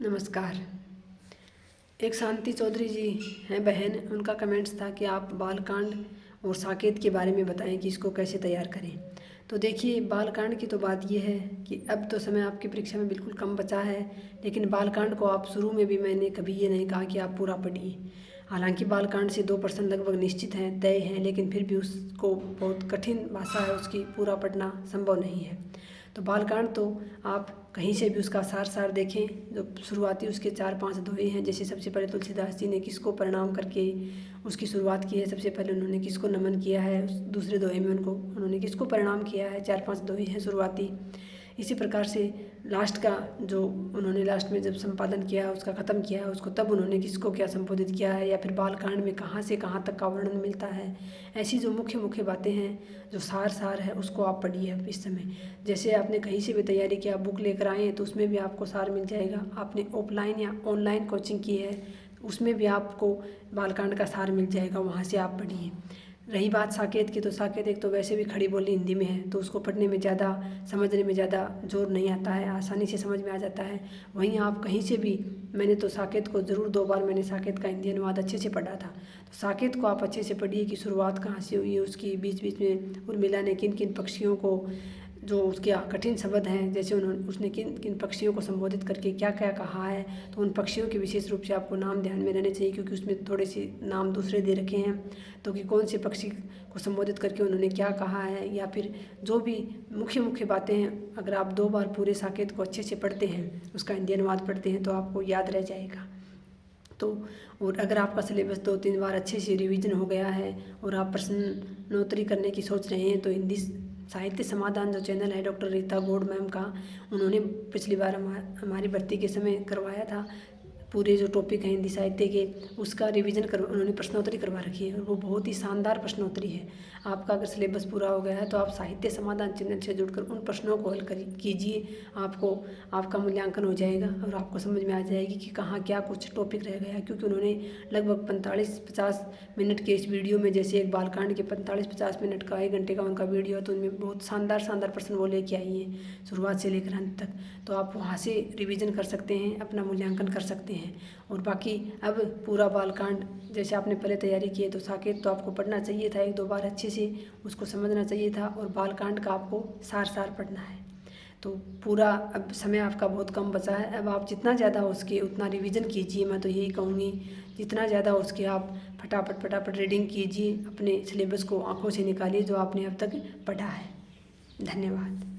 नमस्कार। एक शांति चौधरी जी हैं बहन, उनका कमेंट्स था कि आप बालकांड और साकेत के बारे में बताएं कि इसको कैसे तैयार करें। तो देखिए, बालकांड की तो बात यह है कि अब तो समय आपकी परीक्षा में बिल्कुल कम बचा है, लेकिन बालकांड को आप शुरू में भी मैंने कभी ये नहीं कहा कि आप पूरा पढ़िए। हालांकि बालकांड से 2% लगभग निश्चित हैं, तय हैं, लेकिन फिर भी उसको बहुत कठिन भाषा है, उसकी पूरा पढ़ना संभव नहीं है। तो बालकांड तो आप कहीं से भी उसका सार देखें। जो शुरुआती उसके 4-5 दोहे हैं, जैसे सबसे पहले तुलसीदास जी ने किसको प्रणाम करके उसकी शुरुआत की है। सबसे पहले उन्होंने किसको नमन किया है, दूसरे दोहे में उन्होंने किसको प्रणाम किया है। 4-5 दोहे हैं शुरुआती। इसी प्रकार से लास्ट का जो उन्होंने लास्ट में जब संपादन किया, उसका ख़त्म किया है उसको, तब उन्होंने किसको क्या संबोधित किया है, या फिर बालकांड में कहाँ से कहाँ तक का वर्णन मिलता है। ऐसी जो मुख्य मुख्य बातें हैं, जो सार है, उसको आप पढ़िए अब इस समय। जैसे आपने कहीं से भी तैयारी किया, बुक लेकर आए हैं, तो उसमें भी आपको सार मिल जाएगा। आपने ऑफलाइन या ऑनलाइन कोचिंग की है, उसमें भी आपको बालकांड का सार मिल जाएगा, वहाँ से आप पढ़िए। रही बात साकेत की, तो साकेत एक तो वैसे भी खड़ी बोली हिंदी में है, तो उसको पढ़ने में ज़्यादा, समझने में ज़्यादा जोर नहीं आता है, आसानी से समझ में आ जाता है। वहीं आप कहीं से भी, मैंने तो साकेत को ज़रूर 2 बार मैंने साकेत का हिंदी अनुवाद अच्छे से पढ़ा था। तो साकेत को आप अच्छे से पढ़िए कि शुरुआत कहाँ से हुई है उसकी, बीच बीच में उर्मिला ने किन किन पक्षियों को, जो उसके कठिन शब्द हैं, जैसे उसने किन किन पक्षियों को संबोधित करके क्या क्या कहा है। तो उन पक्षियों के विशेष रूप से आपको नाम ध्यान में रहने चाहिए, क्योंकि उसमें थोड़े से नाम दूसरे दे रखे हैं। तो कि कौन से पक्षी को संबोधित करके उन्होंने क्या कहा है, या फिर जो भी मुख्य मुख्य बातें हैं, अगर आप 2 बार पूरे साकेत को अच्छे से पढ़ते हैं, उसका हिंदी अनुवाद पढ़ते हैं, तो आपको याद रह जाएगा। तो और अगर आपका सिलेबस 2-3 बार अच्छे से रिवीजन हो गया है और आप प्रश्नोत्तरी करने की सोच रहे हैं, तो हिंदी साहित्य समाधान जो चैनल है डॉक्टर रीता गौड़ मैम का, उन्होंने पिछली बार हमारी भर्ती के समय करवाया था। पूरे जो टॉपिक हैं हिंदी साहित्य के, उसका रिवीजन कर उन्होंने प्रश्नोत्तरी करवा रखी है, और वो बहुत ही शानदार प्रश्नोत्तरी है। आपका अगर सिलेबस पूरा हो गया है, तो आप साहित्य समाधान चैनल से जुड़कर उन प्रश्नों को हल कीजिए। आपका मूल्यांकन हो जाएगा और आपको समझ में आ जाएगी कि कहाँ क्या कुछ टॉपिक रह गया है। क्योंकि उन्होंने लगभग 45-50 मिनट के इस वीडियो में, जैसे एक बालकांड के 45-50 मिनट का, 1 घंटे का उनका वीडियो है, तो उनमें बहुत शानदार प्रश्न वो लेके आई हैं शुरुआत से लेकर अंत तक। तो आप वहाँ से रिवीजन कर सकते हैं, अपना मूल्यांकन कर सकते हैं। और बाकी अब पूरा बालकांड, जैसे आपने पहले तैयारी की है, तो साकेत तो आपको पढ़ना चाहिए था 1-2 बार अच्छे से, उसको समझना चाहिए था, और बालकांड का आपको सार पढ़ना है। तो पूरा अब समय आपका बहुत कम बचा है। अब आप जितना ज़्यादा हो सके उतना रिवीजन कीजिए। मैं तो यही कहूँगी, जितना ज़्यादा हो सके आप फटाफट रीडिंग कीजिए, अपने सिलेबस को आंखों से निकालिए जो आपने अब तक पढ़ा है। धन्यवाद।